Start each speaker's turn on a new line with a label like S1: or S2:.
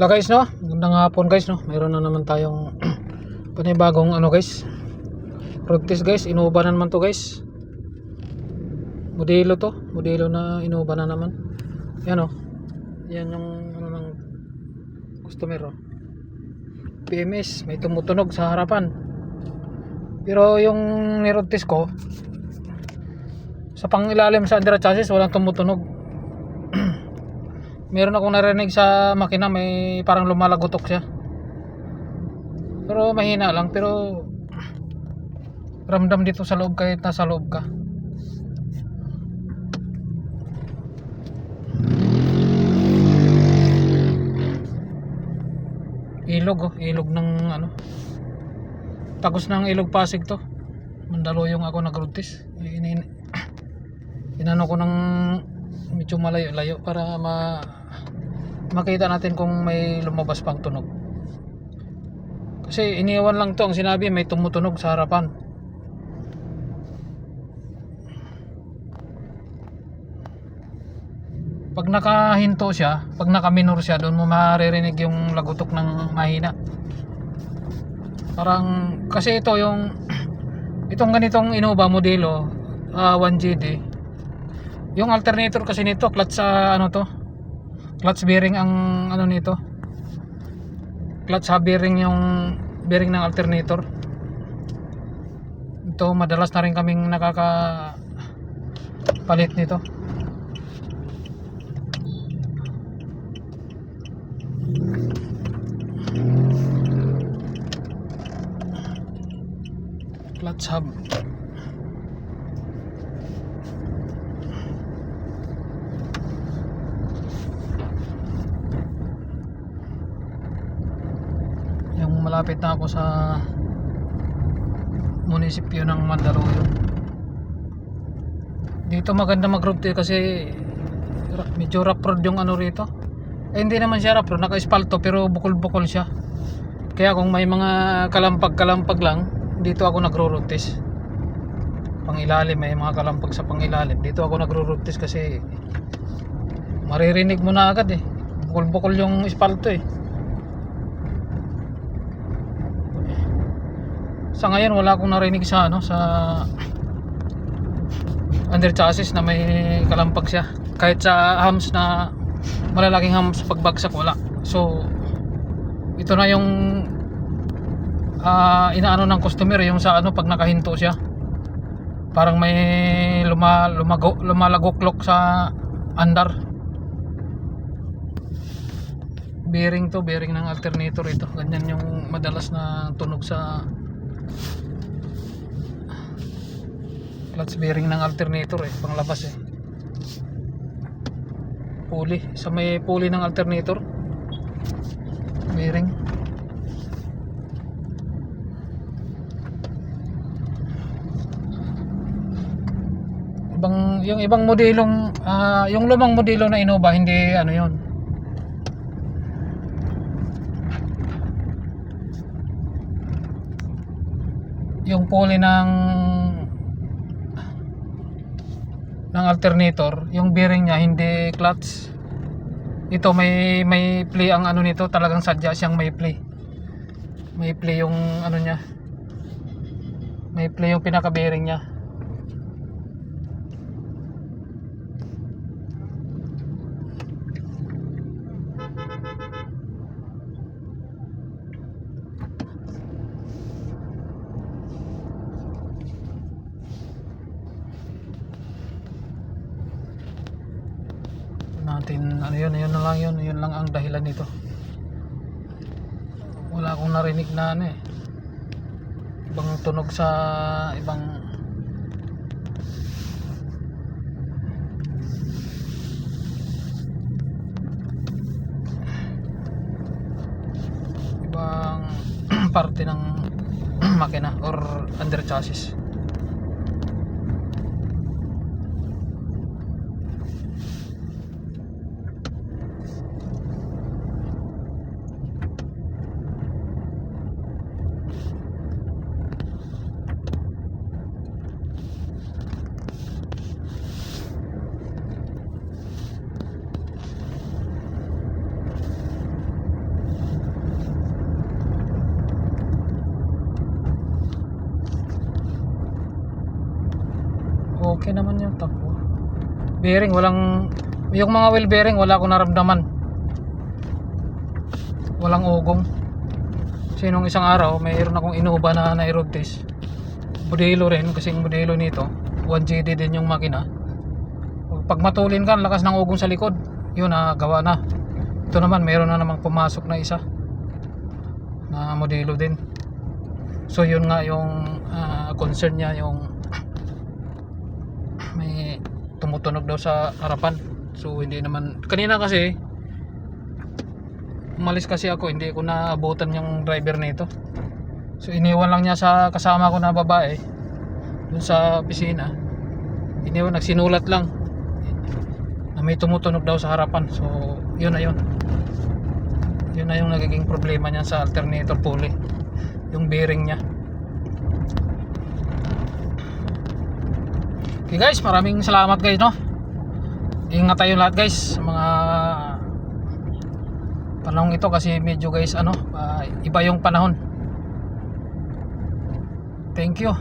S1: Wala guys, no? Magandang hapon guys, no? Mayroon na naman tayong panibagong ano guys, road test guys. Inuuba na naman to guys. Modelo na inuuba na naman. Yan, oh. Yan yung ano ng customer, oh. PMS, may tumutunog sa harapan. Pero yung ni-road test ko sa pangilalim sa under chassis, walang tumutunog. Meron akong narinig sa makina, may parang lumalagotok siya. Pero mahina lang, pero ramdam dito sa loob kahit nasa loob ka. Ilog, oh, ilog ng ano. Tagos ng ilog Pasig to. Mandaluyong ako nag-road test. Inano ko ng medyo malayo-layo para makita natin kung may lumabas pang tunog. Kasi iniwan lang to, ang sinabi may tumutunog sa harapan. Pag nakahinto siya, pag nakaminor siya, doon mo maririnig yung lagutok ng mahina. Parang kasi ito yung itong ganitong Innova modelo 1GD. Yung alternator kasi nito, clutch sa ano to, clutch bearing ang ano nito, clutch sa bearing, yung bearing ng alternator. Ito madalas na rin kaming nakakapalit nito. Clutch hub. Malapit na ako sa munisipyo ng Mandaluyong. Dito maganda mag-road trip kasi medyo rough road yung ano rito. Hindi naman siya rough road, naka-espalto pero bukol-bukol siya. Kaya kung may mga kalampag lang, dito ako nagro-road test. Pangilalim, may mga kalampag sa pangilalim. Dito ako nagro-road test kasi maririnig mo na agad eh. Bukol-bukol yung espalto eh. Sa ngayon wala akong narinig sa ano, sa under chassis na may kalampag siya. Kahit sa hams na malalaking hams pagbagsak wala. So ito na yung inaano ng customer, yung sa ano pag nakahinto siya. Parang may lumalagoklok sa andar. Bearing to, bearing ng alternator ito. Ganyan yung madalas na tunog sa clutch bearing ng alternator eh, panglabas eh. Pulley, sa may pulley ng alternator bearing. Yung ibang modelong yung lumang modelo na Innova, hindi ano yun. Yung pulley ng alternator, yung bearing niya hindi clutch. Ito may play ang ano nito, talagang sadya siyang may play. May play yung ano niya. May play yung pinaka bearing niya. Natin ano yun na lang yun lang ang dahilan nito. Wala akong narinig na ano eh, ibang tunog sa ibang parte ng makina or under chassis. okay naman yung takbo. Bearing, yung mga wheel bearing wala akong naramdaman, walang ugong. Kasi nung isang araw mayroon akong Innova na road test, modelo rin, kasi yung modelo nito 1JD din yung makina. Pag matulin ka, lakas ng ugong sa likod, yun na gawa na. Ito naman mayroon na namang pumasok na isa na modelo din. So yun nga yung concern niya, yung may tumutunog daw sa harapan. So hindi naman, kanina kasi umalis kasi ako, hindi ko naabutan yung driver nito. So iniwan lang niya sa kasama ko na babae dun sa opisina. Iniwan, nagsinulat lang na may tumutunog daw sa harapan. So yun na yun na yung nagiging problema niya sa alternator pulley, yung bearing niya. Okay guys, maraming salamat guys, no? Ingat tayo lahat guys sa mga panahong ito, kasi medyo guys iba yung panahon. Thank you.